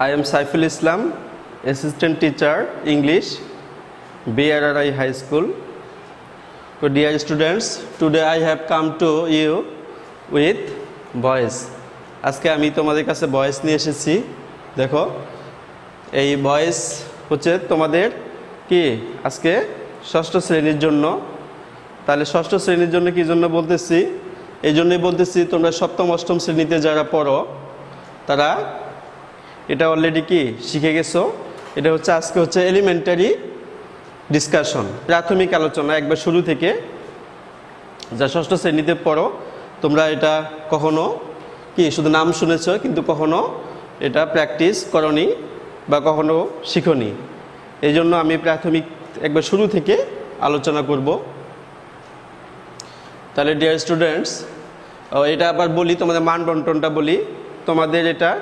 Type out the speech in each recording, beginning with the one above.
I am Saiful Islam, Assistant Teacher, English, BRRI High School. So dear students, today I have come to you with voice. আজকে আমি তোমাদের কাছে voice নিয়ে এসেছি। দেখো এই ভয়েস হচ্ছে তোমাদের কি আজকে ষষ্ঠ শ্রেণীর জন্য। তাহলে ষষ্ঠ শ্রেণীর জন্য কি জন্য বলতেছি, এই জন্যই বলতেছি তোমরা সপ্তম অষ্টম শ্রেণীতে যারা পড়ো তারা এটা অলরেডি কি শিখে গেছো। এটা হচ্ছে আজকে হচ্ছে এলিমেন্টারি ডিসকাশন, প্রাথমিক আলোচনা, একবার শুরু থেকে। যা ষষ্ঠ শ্রেণীতে পড়ো তোমরা এটা কখনো কি শুধু নাম শুনেছো কিন্তু কখনো এটা প্র্যাকটিস করনি বা কখনো শিখনি। এই জন্য আমি প্রাথমিক একবার শুরু থেকে আলোচনা করব। তাহলে ডিয়ার স্টুডেন্টস, এটা আবার বলি, তোমাদের মান বন্টনটা বলি। তোমাদের এটা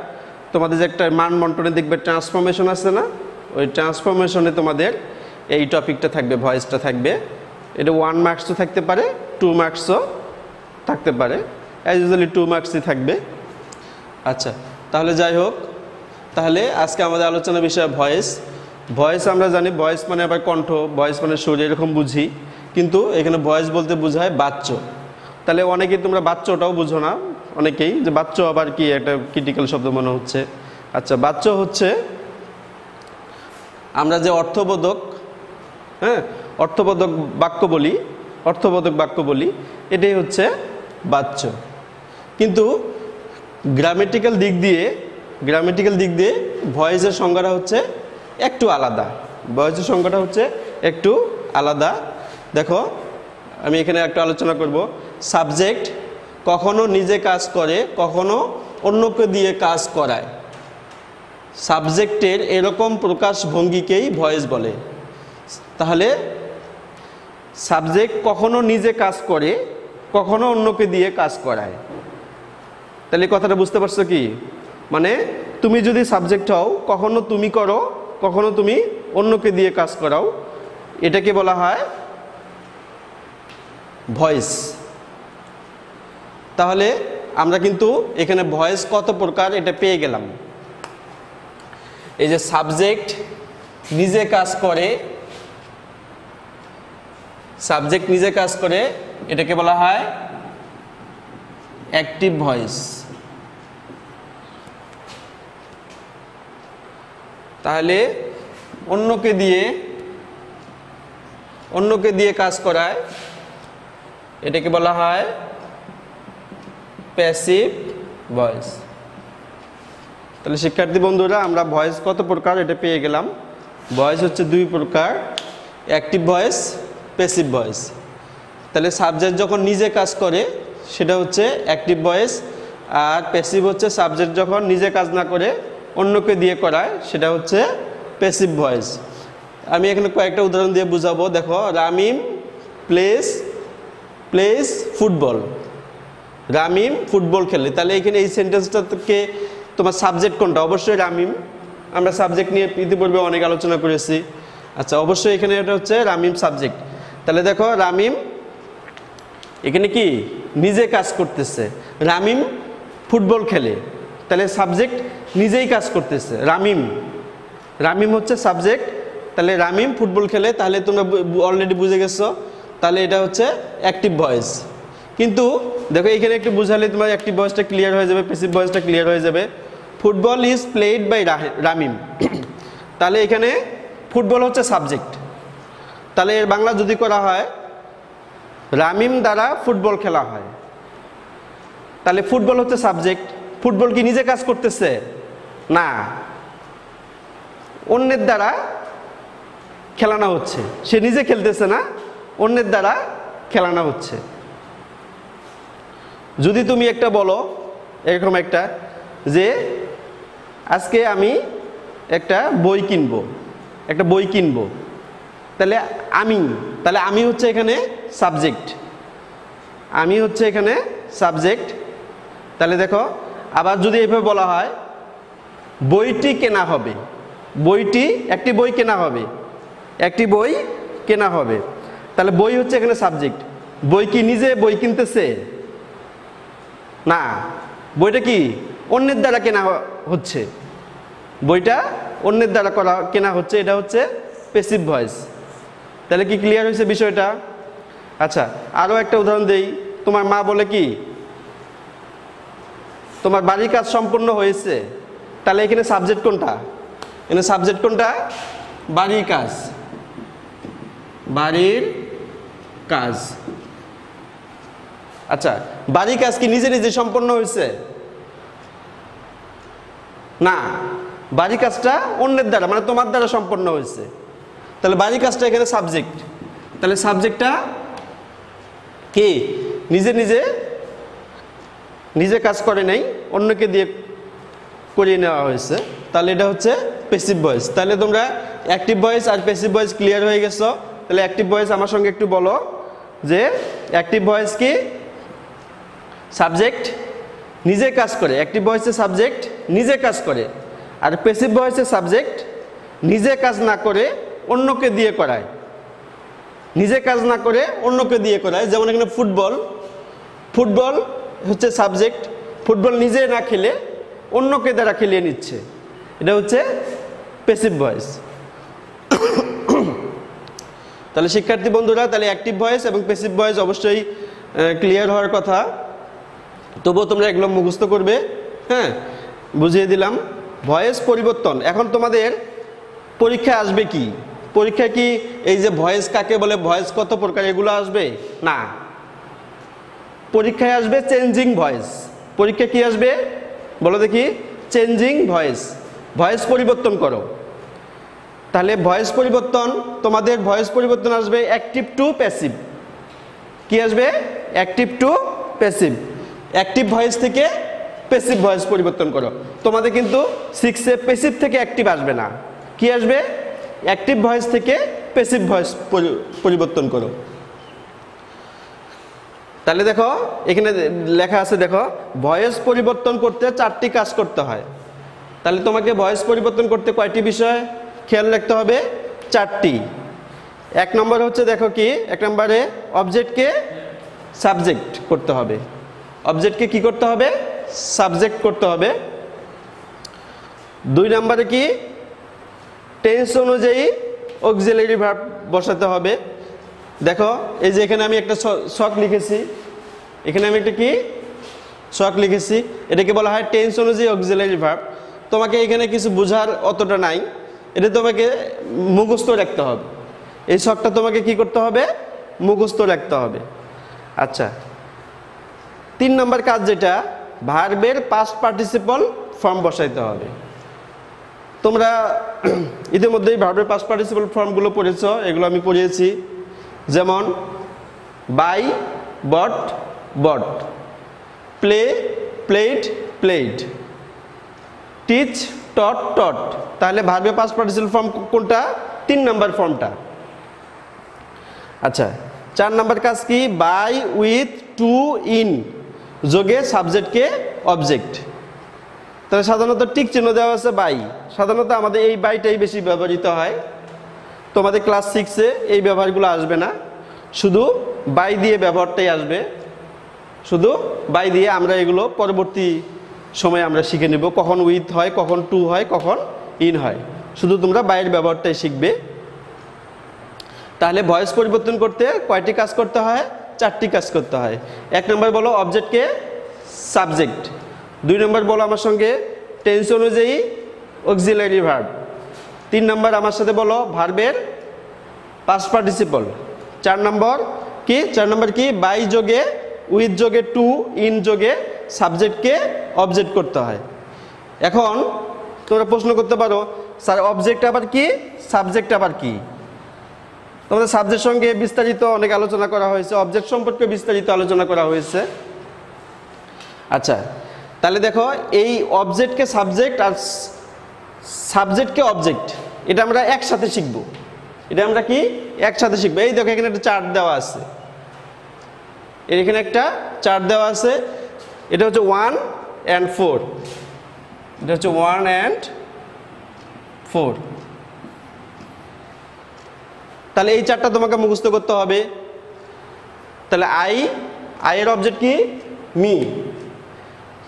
তোমাদের যে একটা মান বন্টনে দেখবে ট্রান্সফরমেশন আছে না, ওই ট্রান্সফরমেশনে তোমাদের এই টপিকটা থাকবে, ভয়েসটা থাকবে। এটা 1 মার্কসও থাকতে পারে, 2 মার্কসও থাকতে পারে, অ্যাজ ইউজুয়ালি 2 মার্কসই থাকবে। আচ্ছা, তাহলে যাই হোক, তাহলে আজকে আমাদের আলোচনা বিষয় ভয়েস। ভয়েস আমরা জানি ভয়েস মানে আবার কণ্ঠ, ভয়েস মানে সুর, এরকম বুঝি, কিন্তু এখানে ভয়েস বলতে বোঝায় বাচ্য। তাহলে অনেকেই তোমরা বাচ্চটাও বুঝো না, অনেকেই যে বাচ্চ আবার কি একটা ক্রিটিক্যাল শব্দ মনে হচ্ছে। আচ্ছা, বাচ্চ হচ্ছে আমরা যে অর্থবোধক, অর্থবোধক বাক্য বলি, অর্থবোধক বাক্য বলি, এটাই হচ্ছে বাচ্য। কিন্তু গ্রামেটিক্যাল দিক দিয়ে ভয়েসের সংজ্ঞাটা হচ্ছে একটু আলাদা। ভয়েসের সংজ্ঞাটা হচ্ছে একটু আলাদা। দেখো আমি এখানে একটু আলোচনা করব। সাবজেক্ট কখনো নিজে কাজ করে, কখনো অন্যকে দিয়ে কাজ করায়। সাবজেক্টের এরকম প্রকাশভঙ্গিকেই ভয়েস বলে। তাহলে সাবজেক্ট কখনো নিজে কাজ করে, কখনো অন্যকে দিয়ে কাজ করায়। তাহলে কথাটা বুঝতে পারছো কি? মানে তুমি যদি সাবজেক্ট হও, কখনো তুমি করো, কখনো তুমি অন্যকে দিয়ে কাজ করাও, এটাকে বলা হয় ভয়েস। তাহলে আমরা কিন্তু এখানে ভয়েস কত প্রকার এটা পেয়ে গেলাম। এই যে সাবজেক্ট নিজে কাজ করে, সাবজেক্ট নিজে কাজ করে, এটাকে বলা হয় অ্যাক্টিভ ভয়েস। তাহলে অন্যকে দিয়ে কাজ করায়, এটাকে বলা হয় প্যাসিভ ভয়েস। তাহলে শিক্ষার্থী বন্ধুরা, আমরা ভয়েস কত প্রকার এটা পেয়ে গেলাম। ভয়েস হচ্ছে 2 প্রকার, অ্যাক্টিভ ভয়েস, প্যাসিভ ভয়েস। তাহলে সাবজেক্ট যখন নিজে কাজ করে সেটা হচ্ছে অ্যাক্টিভ ভয়েস, আর প্যাসিভ হচ্ছে সাবজেক্ট যখন নিজে কাজ না করে অন্যকে দিয়ে করায়, সেটা হচ্ছে প্যাসিভ ভয়েস। আমি এখানে কয়েকটা উদাহরণ দিয়ে বুঝাবো। দেখো, Ramim plays football. Ramim football খেলে। তাহলে এখানে এই সেন্টেন্সটা থেকে তোমার সাবজেক্ট কোনটা? অবশ্যই রামিম। আমরা সাবজেক্ট নিয়ে ইতিপূর্বে অনেক আলোচনা করেছি। আচ্ছা, অবশ্যই এখানে এটা হচ্ছে রামিম সাবজেক্ট। তাহলে দেখো, রামিম এখানে কি নিজে কাজ করতেছে, রামিম ফুটবল খেলে। তাহলে সাবজেক্ট নিজেই কাজ করতেছে, রামিম হচ্ছে সাবজেক্ট। তাহলে রামিম ফুটবল খেলে, তাহলে তোমরা অলরেডি বুঝে গেছো। তাহলে এটা হচ্ছে অ্যাক্টিভ ভয়েস। কিন্তু দেখো এখানে একটু বুঝালে তোমার অ্যাক্টিভ ভয়েসটা ক্লিয়ার হয়ে যাবে, প্যাসিভ ভয়েসটা ক্লিয়ার হয়ে যাবে। Football is played by Ramim. তাহলে এখানে ফুটবল হচ্ছে সাবজেক্ট। তাহলে এর বাংলা যদি করা হয়, রামিম দ্বারা ফুটবল খেলা হয়। তাহলে ফুটবল হচ্ছে সাবজেক্ট। ফুটবল কি নিজে কাজ করতেছে? না, অন্যের দ্বারা খেলানো হচ্ছে। সে নিজে খেলতেছে না, অন্যের দ্বারা খেলানো হচ্ছে। যদি তুমি একটা বলো এরকম একটা, যে আজকে আমি একটা বই কিনবো, তাহলে আমি হচ্ছে এখানে সাবজেক্ট, তাহলে দেখো, আবার যদি এইভাবে বলা হয় বইটি কেনা হবে, একটি বই কেনা হবে, তাহলে বই হচ্ছে এখানে সাবজেক্ট। বই কি নিজে বই কিনতেছে? না, বইটা কি অন্যের দ্বারা কেনা হচ্ছে। বইটা অন্যের দ্বারা কেনা হচ্ছে, এটা হচ্ছে প্যাসিভ ভয়েস। তাহলে কি ক্লিয়ার হয়েছে বিষয়টা? আচ্ছা, আরও একটা উদাহরণ দেই। তোমার মা বলে কি তোমার বাড়ির কাজ সম্পূর্ণ হয়েছে, তাহলে এখানে সাবজেক্ট কোনটা? এখানে সাবজেক্ট কোনটা? বাড়ির কাজ, বাড়ির কাজ। আচ্ছা, বাড়ির কাজ কি নিজে নিজে সম্পন্ন হয়েছে? না, বাড়ির কাজটা অন্যের দ্বারা মানে তোমার দ্বারা সম্পন্ন হয়েছে। তাহলে বাড়ির কাজটা এখানে সাবজেক্ট। তাহলে সাবজেক্টটা কি নিজে নিজে নিজে কাজ করে নাই, অন্যকে দিয়ে করিয়ে নেওয়া হয়েছে। তাহলে এটা হচ্ছে প্যাসিভ ভয়েস। তাহলে তোমরা অ্যাক্টিভ ভয়েস আর প্যাসিভ ভয়েস ক্লিয়ার হয়ে গেছো। তাহলে অ্যাক্টিভ ভয়েস আমার সঙ্গে একটু বলো যে অ্যাক্টিভ ভয়েস কি? সাবজেক্ট নিজে কাজ করে। অ্যাক্টিভ ভয়েসে সাবজেক্ট নিজে কাজ করে, আর প্যাসিভ ভয়েসে সাবজেক্ট নিজে কাজ না করে অন্যকে দিয়ে করায়। নিজে কাজ না করে অন্যকে দিয়ে করায়। যেমন এখানে ফুটবল, ফুটবল হচ্ছে সাবজেক্ট, ফুটবল নিজে না খেলে অন্যকে দ্বারা খেলিয়ে নিচ্ছে, এটা হচ্ছে প্যাসিভ ভয়েস। তাহলে শিক্ষার্থী বন্ধুরা, তাহলে অ্যাক্টিভ ভয়েস এবং প্যাসিভ ভয়েস অবশ্যই ক্লিয়ার হওয়ার কথা। তবুও তোমরা এগুলো মুখস্থ করবে। হ্যাঁ, বুঝিয়ে দিলাম। ভয়েস পরিবর্তন। এখন তোমাদের পরীক্ষায় আসবে কি? পরীক্ষায় কি এই যে ভয়েস কাকে বলে, ভয়েস কত প্রকার, এগুলো আসবে না। পরীক্ষায় আসবে চেঞ্জিং ভয়েস। পরীক্ষায় কি আসবে বলো দেখি? Changing voice. ভয়েস পরিবর্তন করো। তাহলে ভয়েস পরিবর্তন, তোমাদের ভয়েস পরিবর্তন আসবে অ্যাক্টিভ টু প্যাসিভ। কি আসবে? Active to passive. Active voice থেকে প্যাসিভ ভয়েস পরিবর্তন করো। তোমাদের কিন্তু 6-এ প্যাসিভ থেকে অ্যাক্টিভ আসবে না। কি আসবে? অ্যাক্টিভ ভয়েস থেকে প্যাসিভ ভয়েস পরিবর্তন করো। তাহলে দেখো এখানে লেখা আছে, দেখো ভয়েস পরিবর্তন করতে 4টি কাজ করতে হয়। তাহলে তোমাকে ভয়েস পরিবর্তন করতে কয়টি বিষয় খেয়াল রাখতে হবে? 4টি। 1 নম্বর হচ্ছে, দেখো কি 1 নম্বরে অবজেক্টকে সাবজেক্ট করতে হবে। অবজেক্টকে কি করতে হবে? সাবজেক্ট করতে হবে। 2 নম্বরে কি টেন্স অনুযায়ী অক্সিলারি ভার্ব বসাতে হবে। দেখো এই যে এখানে আমি একটা শক লিখেছি, এখানে আমি একটা কি শক লিখেছি, এটাকে বলা হয় টেন্স অনুযায়ী অক্সিলারি ভার্ব। তোমাকে এখানে কিছু বোঝার অতটা নাই, এটা তোমাকে মুখস্থ রাখতে হবে। এই শকটা তোমাকে কি করতে হবে? মুখস্থ রাখতে হবে। আচ্ছা, 3 নম্বর কাজ যেটা, ভার্বের পাস্ট পার্টিসিপল ফর্ম বসাইতে হবে। তোমরা ইতিমধ্যেই ভার্বের পাস্ট পার্টিসিপল ফর্মগুলো পড়েছো, এগুলো আমি পড়িয়েছি। যেমন buy, bought, bought, play, played, played, teach, taught, taught. তাহলে ভার্বের পাস্ট পার্টিসিপল ফর্ম কোনটা? 3 নম্বর ফর্মটা। আচ্ছা, 4 নম্বর কাজ কি? বাই, উইথ, টু, ইন যোগে সাবজেক্টকে অবজেক্ট। তাহলে সাধারণত টিক চিহ্ন দেওয়া আছে বাই। সাধারণত আমাদের এই বাইটাই বেশি ব্যবহৃত হয়। তোমাদের ক্লাস 6-এ এই ব্যবহারগুলো আসবে না, শুধু বাই দিয়ে ব্যবহারটাই আসবে। শুধু বাই দিয়ে আমরা এগুলো পরবর্তী সময়ে আমরা শিখে নেব, কখন উইথ হয়, কখন টু হয়, কখন ইন হয়। শুধু তোমরা বাইয়ের ব্যবহারটাই শিখবে। তাহলে ভয়েস পরিবর্তন করতে কয়টি কাজ করতে হয়? 4টি কাজ করতে হয়। 1 নম্বর বলো অবজেক্টকে সাবজেক্ট। 2 নম্বর বলো আমার সঙ্গে টেন্স অনুযায়ী অক্সিলারি ভার্ব। 3 নম্বর আমার সাথে বলো ভার্বের পাস্ট পার্টিসিপল। 4 নম্বর কি? 4 নম্বর কি? বাই যোগে, উইথ যোগে, টু, ইন যোগে সাবজেক্টকে অবজেক্ট করতে হয়। এখন তোমরা প্রশ্ন করতে পারো, স্যার অবজেক্ট আবার কি, সাবজেক্ট আবার কি? তোমাদের সাবজেক্ট সঙ্গে বিস্তারিত অনেক আলোচনা করা হয়েছে, অবজেক্ট সম্পর্কে বিস্তারিত আলোচনা করা হয়েছে। আচ্ছা, তাহলে দেখো এই অবজেক্টকে সাবজেক্ট আর সাবজেক্টকে অবজেক্ট, এটা আমরা একসাথে শিখব। এটা আমরা কি একসাথে শিখবো। এই দেখো এখানে একটা চার্ট দেওয়া আছে, এখানে একটা চার্ট দেওয়া আছে। এটা হচ্ছে 1 and 4, এটা হচ্ছে 1 and 4। তাহলে এই চারটা তোমাকে মুখস্থ করতে হবে। তাহলে আই এর অবজেক্ট কি? মি।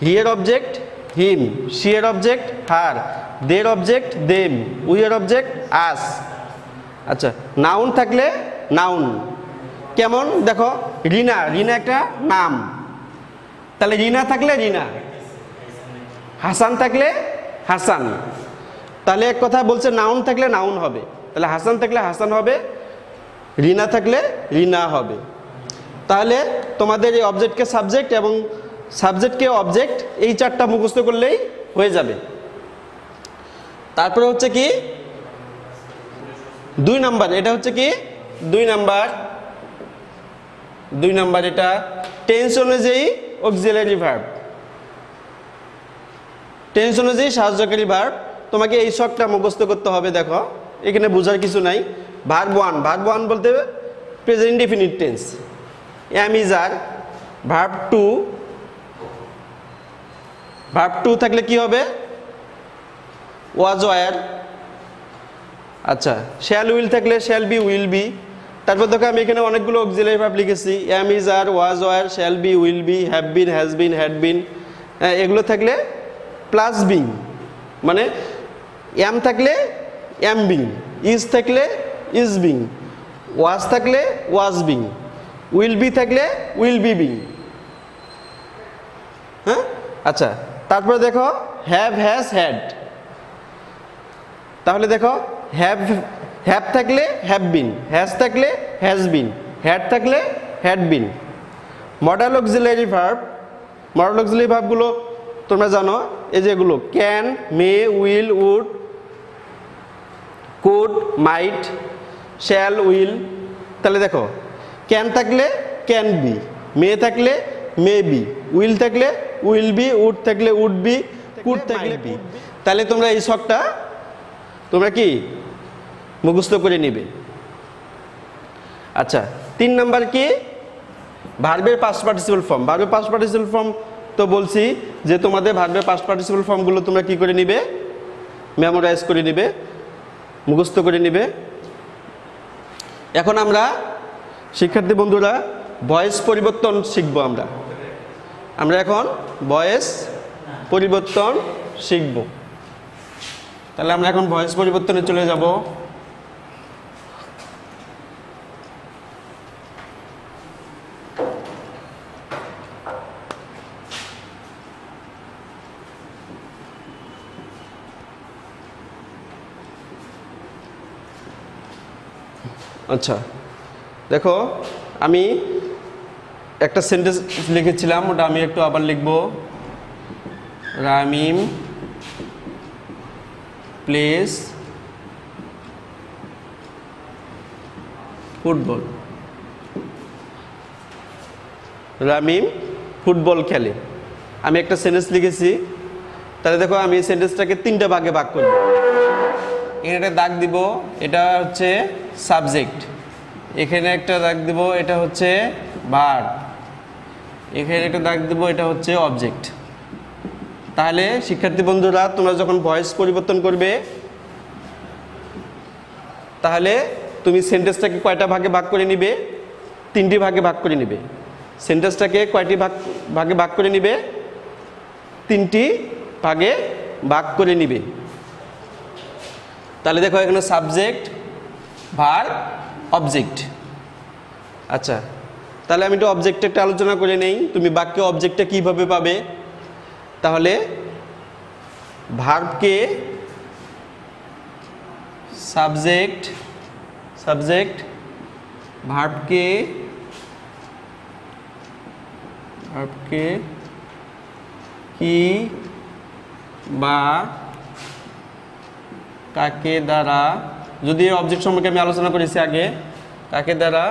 হি এর অবজেক্ট হিম। শি এর object her. There object them, we এর অবজেক্ট আস। আচ্ছা, নাউন থাকলে নাউন, কেমন দেখো রিনা, রিনা একটা নাম, তাহলে রিনা থাকলে রিনা, হাসান থাকলে হাসান, তাহলে এক কথা বলছে নাউন থাকলে নাউন হবে, তাহলে হাসান থাকলে হাসান হবে, রিনা থাকলে রিনা হবে। তাহলে তোমাদের এই অবজেক্টকে সাবজেক্ট এবং সাবজেক্টকে অবজেক্ট এই চারটা মুখস্থ করলেই হয়ে যাবে। তারপরে হচ্ছে কি 2 নাম্বার, এটা হচ্ছে কি 2 নাম্বার, এটা টেন্স অনুযায়ী অক্সিলারি ভার্ব, টেন্স অনুযায়ী সাহায্যকারী ভার্ব। তোমাকে এই শখটা মুখস্থ করতে হবে। দেখো এখানে বোঝার কিছু নাই। ভার্ব 1, ভার্ব 1 বলতে present indefinite tense, am is are. Verb 2, verb 2 থাকলে কি হবে ওয়াজ ওয়ার। আচ্ছা, শ্যাল উইল থাকলে শ্যাল বি উইল বি। তারপর দেখো আমি এখানে অনেকগুলো অক্সিলারি ভার্ব লিখেছি, am is are, was were, shall be, will be, have been, has been, had been. এগুলো থাকলে প্লাস বিং, মানে এম থাকলে এম বিং, ইজ থাকলে ইজ বিং, ওয়াজ থাকলে ওয়াজ বিং, উইল বি থাকলে উইল বি বিং। হ্যাঁ, আচ্ছা, তারপরে দেখো হ্যাভ, হ্যাজ, হ্যাড। তাহলে দেখো হ্যাভ থাকলে হ্যাভ বিন, হ্যাজ থাকলে হ্যাজ বিন, হ্যাড থাকলে had been. Modal auxiliary verb, modal auxiliary ভার্বগুলো তোমরা জানো, এই যেগুলো can, may, will, would, could, might, shall, will. তাহলে দেখো ক্যান থাকলে ক্যান বি, মে থাকলে মে বি, উইল থাকলে উইল বি, উড থাকলে উড বি, কুড থাকলে বি। তাহলে তোমরা এই শখটা তোমরা কি মুখস্থ করে নিবে। আচ্ছা, 3 নাম্বার কি ভার্বের পাস্ট পার্টিসিপল ফর্ম। ভার্বের পাস্ট পার্টিসিপল ফর্ম তো বলছি যে তোমাদের ভার্বের পাস্ট পার্টিসিপল ফর্মগুলো তোমরা কি করে নিবে, মেমোরাইজ করে নিবে, মুখস্থ করে নিবে। এখন আমরা শিক্ষার্থী বন্ধুরা ভয়েস পরিবর্তন শিখবো। আমরা এখন ভয়েস পরিবর্তন শিখব। তাহলে আমরা এখন ভয়েস পরিবর্তনে চলে যাব। আচ্ছা, দেখো আমি একটা সেন্টেন্স লিখেছিলাম, ওটা আমি একটু আবার লিখব। Ramim plays football. Ramim football খেলে। আমি একটা সেন্টেন্স লিখেছি। তাহলে দেখো আমি এই সেন্টেন্সটাকে 3টা ভাগে ভাগ করব। এখানে একটা দাগ দিব, এটা হচ্ছে সাবজেক্ট। এখানে একটা দাগ দিব, এটা হচ্ছে ভার্ব। এখানে একটা দাগ দিব, এটা হচ্ছে অবজেক্ট। তাহলে শিক্ষার্থী বন্ধুরা তোমরা যখন ভয়েস পরিবর্তন করবে তাহলে তুমি সেন্টেন্সটাকে কয়টা ভাগে ভাগ করে নিবে? 3টি ভাগে ভাগ করে নিবে। সেন্টেন্সটাকে কয়টি ভাগে ভাগ করে নিবে? 3টি ভাগে ভাগ করে নিবে। তাহলে দেখো এখানে সাবজেক্ট, ভার্ব, অবজেক্ট। আচ্ছা, তাহলে আমি একটু অবজেক্টে একটা আলোচনা করে নেই। তুমি বাক্যে অবজেক্টটা কিভাবে পাবে? তাহলে ভার্বকে সাবজেক্ট, ভার্বকে কি বা কাকে দ্বারা, যদি অবজেক্ট সম্পর্কে আমি আলোচনা করেছি আগে, কাকে দ্বারা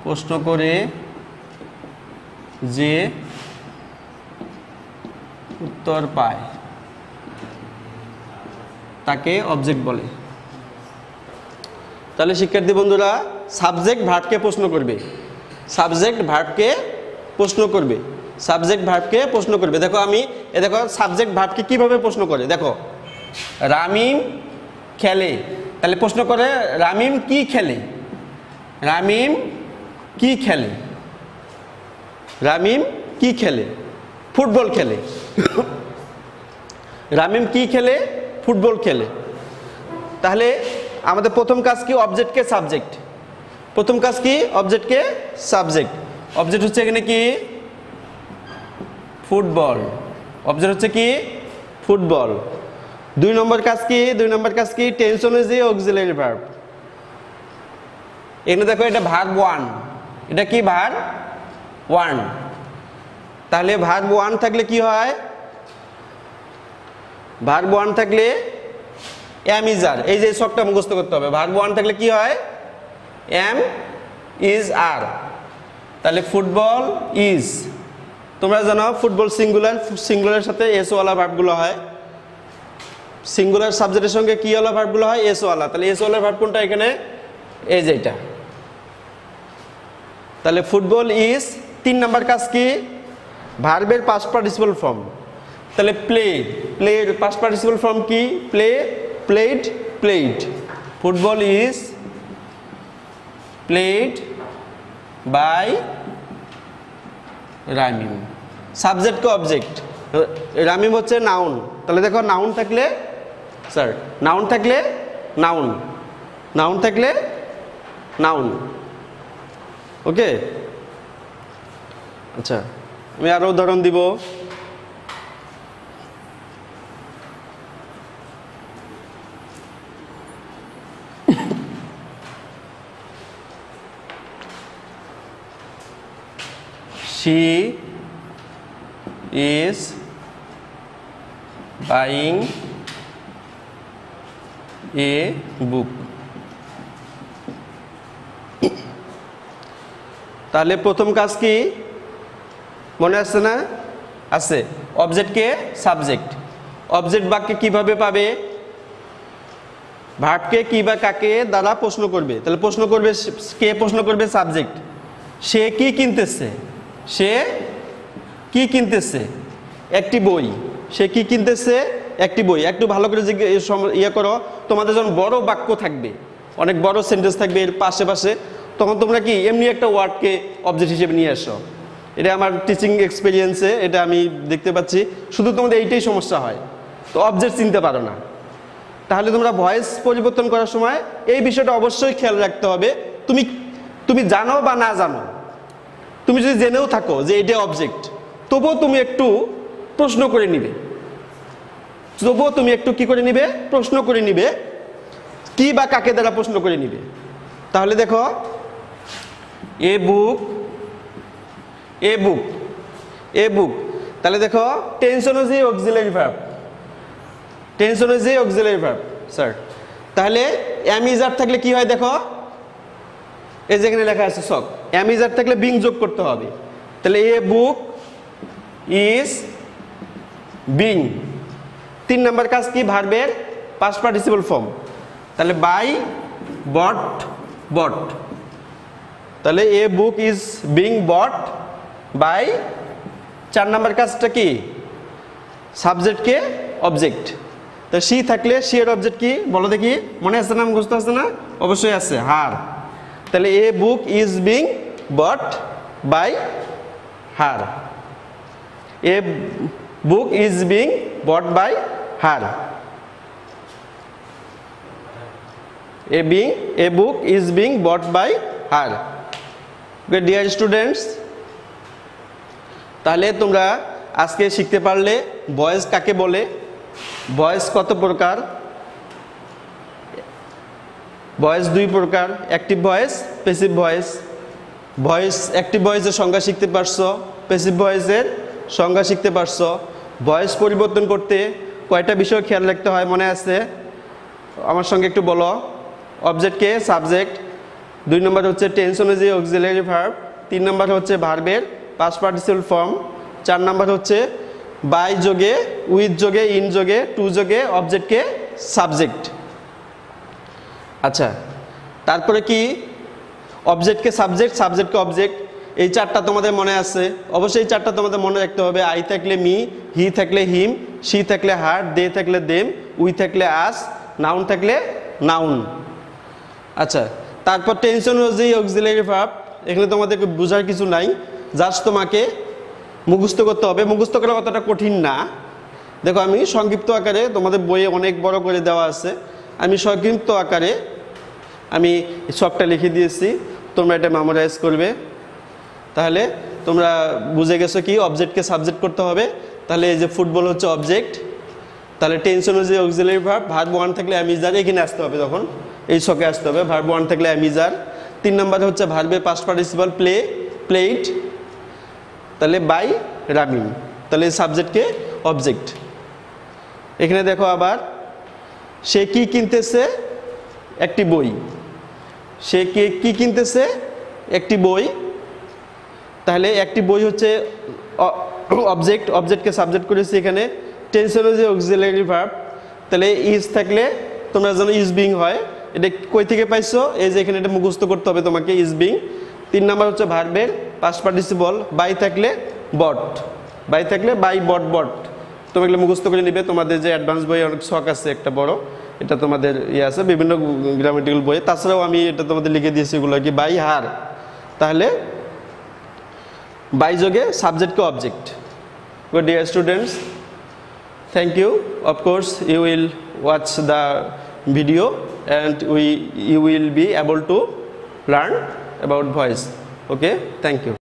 প্রশ্ন করে যে উত্তর পায় তাকে অবজেক্ট বলে। তাহলে শিক্ষার্থী বন্ধুরা সাবজেক্ট ভার্বকে প্রশ্ন করবে, সাবজেক্ট ভার্বকে প্রশ্ন করবে, সাবজেক্ট ভার্বকে প্রশ্ন করবে। দেখো আমি দেখো সাবজেক্ট ভার্বকে কিভাবে প্রশ্ন করে। দেখো রামিম খেলে, তাহলে প্রশ্ন করে রামিম কি খেলে? রামিম কি খেলে? রামিম কি খেলে? ফুটবল খেলে। রামিম কি খেলে? ফুটবল খেলে। তাহলে আমাদের প্রথম কাজ কি? অবজেক্টকে সাবজেক্ট। প্রথম কাজ কি? অবজেক্টকে সাবজেক্ট। অবজেক্ট হচ্ছে এখানে কি? ফুটবল। অবজেক্ট হচ্ছে কি? ফুটবল। 2 নম্বর কাজ কি? 2 নম্বর কাজ কি? টেন্স অনুযায়ী অক্সিলারি ভার্ব। এখানে দেখো এটা ভার্ব 1, এটা কি? ভার্ব 1। তাহলে ভার্ব 1 থাকলে কি হয়? ভার্ব 1 থাকলে এম ইজ আর, এই যে শখটা মুখস্থ করতে হবে। ভার্ব 1 থাকলে কি হয়? এম ইজ আর। তাহলে ফুটবল ইজ, তোমরা জানো ফুটবল সিঙ্গুলার, সিঙ্গুলারের সাথে এস ওয়ালা ভার্বগুলো হয়। সিঙ্গুলার সাবজেক্টের সঙ্গে কি ওয়ালা ভার্বগুলো হয়? এস ওয়ালা। তাহলে এস ওয়ালা ভার্ব কোনটা এখানে? এই যে এটা। তাহলে ফুটবল ইজ। 3 নাম্বার কাজ কি? ভার্বের পাস্ট পার্টিসিপল ফর্ম। তাহলে প্লে, প্লের পাস্ট পার্টিসিপল ফর্ম কি? Play, played, played. Football is played by Ramim. Subject কে অবজেক্ট, রামিম হচ্ছে নাউন। তাহলে দেখো নাউন থাকলে, স্যার নাউন থাকলে নাউন, নাউন থাকলে নাউন। ওকে, আচ্ছা আমি আরো উদাহরণ দিব। She is buying a book. তাহলে প্রথম কাজ কি? মনে আছে না? আছে। অবজেক্টকে সাবজেক্ট। অবজেক্ট বাক্যে কিভাবে পাবে? ভার্বকে কি বা কাকে দ্বারা প্রশ্ন করবে। তাহলে প্রশ্ন করবে কে? প্রশ্ন করবে সাবজেক্ট। সে কি কিনতেছে? সে কি কিনতেছে? একটি বই। সে কি কিনতেছে? একটি বই। একটু ভালো করে ইয়ে করো, তোমাদের যখন বড় বাক্য থাকবে, অনেক বড় সেন্টেন্স থাকবে এর পাশে পাশে, তখন তোমরা কি এমনি একটা ওয়ার্ডকে অবজেক্ট হিসেবে নিয়ে আসো। এটা আমার টিচিং এক্সপিরিয়েন্সে এটা আমি দেখতে পাচ্ছি। শুধু তোমাদের এইটাই সমস্যা হয়, তো অবজেক্ট চিনতে পারো না। তাহলে তোমরা ভয়েস পরিবর্তন করার সময় এই বিষয়টা অবশ্যই খেয়াল রাখতে হবে। তুমি জানো বা না জানো, তুমি যদি জেনেও থাকো যে এটা অবজেক্ট, তবুও তুমি একটু প্রশ্ন করে নিবে। তবুও তুমি একটু কি করে নিবে? প্রশ্ন করে নিবে। কি বা কাকে দ্বারা প্রশ্ন করে নিবে। তাহলে দেখো এ বুক, এ বুক, এ বুক। তাহলে দেখো টেন্স অনুযায়ী অক্সিলারি ভার্ব, টেন্স অনুযায়ী অক্সিলারি ভার্ব স্যার। তাহলে এম ইজ আর থাকলে কি হয়? দেখো এই যেখানে লেখা আছে সব, এম ইজ আর থাকলে বিং যোগ করতে হবে। তাহলে a book is being. 3 number কাজ কি? ভার্বের পাস্ট পার্টিসিপল ফর্ম। তাহলে বাই, বট, বট। তাহলে a book is being bought buy. 4 number কাজটা কি? সাবজেক্টকে অবজেক্ট। তো সি থাকলে সি এর অবজেক্ট কি? বলো দেখি, মনে আছে না? মুখস্থ আছে না? অবশ্যই আছে, হার। তাহলে a book is being bought buy her. A book is being bought buy her. A book is being bought buy her. Dear students, তাহলে তোমরা আজকে শিখতে পারলে ভয়েস কাকে বলে, ভয়েস কত প্রকার। ভয়েস 2 প্রকার, active voice, passive voice. Voice active ভয়েসের সংজ্ঞা শিখতে পারছো, প্যাসিভ ভয়েসের সংজ্ঞা শিখতে পারছো। ভয়েস পরিবর্তন করতে কয়টা বিষয় খেয়াল রাখতে হয় মনে আছে? আমার সঙ্গে একটু বলো। অবজেক্টকে সাবজেক্ট, 2 নম্বর হচ্ছে টেন্স অনুযায়ী অক্সিলারি ভার্ব, 3 নম্বর হচ্ছে ভার্বের পাস্ট পার্টিসিপল ফর্ম, 4 নম্বর হচ্ছে বাই যোগে, উইথ যোগে, ইন যোগে, টু যোগে অবজেক্টকে সাবজেক্ট। আচ্ছা, তারপরে কি? অবজেক্টকে সাবজেক্ট, সাবজেক্টকে অবজেক্ট। এই 4টা তোমাদের মনে আছে, অবশ্যই এই 4টা তোমাদের মনে রাখতে হবে। আই থাকলে মি, হি থাকলে হিম, সি থাকলে হার, দে থাকলে দেম, উই থাকলে আস, নাউন থাকলে নাউন। আচ্ছা, তারপর টেন্স অনুযায়ী অক্সিলারি ভার্ব। এখানে তোমাদেরকে বোঝার কিছু নাই, জাস্ট তোমাকে মুখস্থ করতে হবে। মুখস্থ করা অতটা কঠিন না, দেখো আমি সংক্ষিপ্ত আকারে, তোমাদের বইয়ে অনেক বড় করে দেওয়া আছে, আমি সংক্ষিপ্ত আকারে আমি সবটা লিখে দিয়েছি, তোমরা এটা মেমোরাইজ করবে। তাহলে তোমরা বুঝে গেছো কি অবজেক্টকে সাবজেক্ট করতে হবে। তাহলে এই যে ফুটবল হচ্ছে অবজেক্ট, তাহলে টেন্স অনুযায়ী অক্সিলারি ভার্ব, ভার্ব 1 থাকলে অ্যামিজার এখানে আসতে হবে, তখন এই ছকে আসতে হবে, ভার্ব 1 থাকলে অ্যামিজার। 3 নম্বরে হচ্ছে ভার্বের পাস্ট পার্টিসিপাল প্লেড, তাহলে বাই রামিম, তাহলে সাবজেক্টকে অবজেক্ট। এখানে দেখো আবার সে কি কিনতেছে, একটি বই, সে কি কিনতেছে, একটি বই। তাহলে একটি বই হচ্ছে অবজেক্ট, অবজেক্টকে সাবজেক্ট করেছি এখানে। টেন্স অনুযায়ী অক্সিলারি ভার্ব, তাহলে ইজ থাকলে তোমরা যেন ইজ বিং হয়, এটা কই থেকে পাইছো, এই যে এখানে এটা মুখস্থ করতে হবে তোমাকে, ইজ বিং। 3 নাম্বার হচ্ছে ভার্বের পাস্ট পার্টিসিপল, বাই থাকলে বট, বাই থাকলে বাই বট বট, তোমরা এগুলো মুখস্থ করে নিবে। তোমাদের যে অ্যাডভান্স বই অনেক শখ আছে একটা বড়, এটা তোমাদের ইয়ে আছে বিভিন্ন গ্রামাটিক্যাল বই, তাছাড়াও আমি এটা তোমাদের লিখে দিয়েছি এগুলো কি বাই হার। তাহলে বাই যোগে সাবজেক্টকে object. Good dear students, thank you. Of course you will watch the video and you will be able to learn about voice. Okay, thank you.